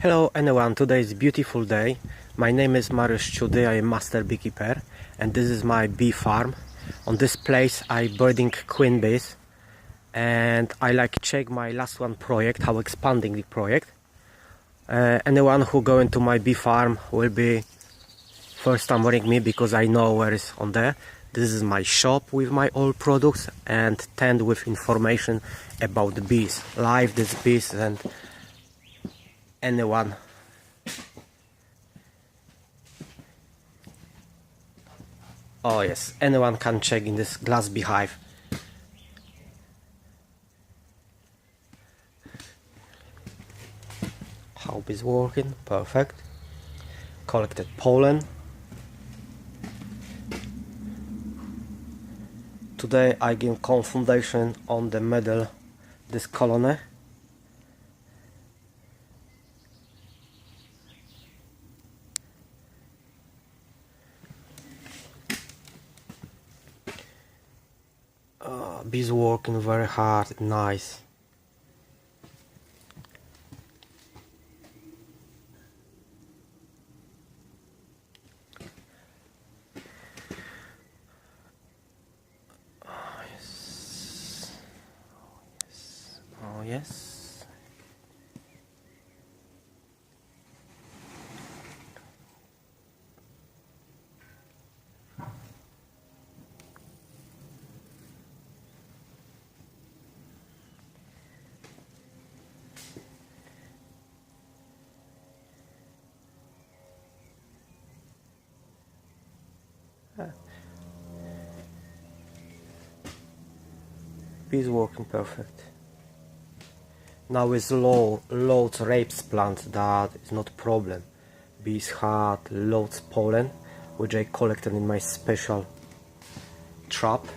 Hello everyone, today is a beautiful day. My name is Mariusz Chudy, I am master beekeeper and this is my bee farm. On this place I breeding queen bees and I like check my last one project, how expanding the project. Anyone who go into my bee farm will be first time ring me because I know where is on there. This is my shop with my all products and tent with information about the bees, live these bees and anyone. Oh yes, anyone can check in this glass beehive. How is working? Perfect. Collected pollen. Today I give comb foundation on the middle this colony. Bees working very hard, nice. Oh yes, oh yes. Bees working perfect. Now is loads rapes plant, that is not a problem. Bees had loads pollen which I collected in my special trap.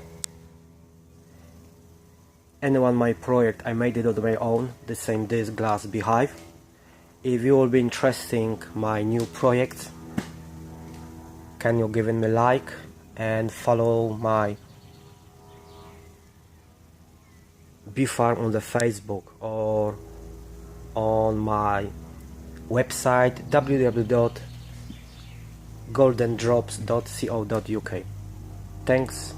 Anyone my project I made it on my own, the same this glass beehive. If you will be interested my new project, can you give me a like and follow my bee farm on the Facebook or on my website www.goldendrops.co.uk. Thanks.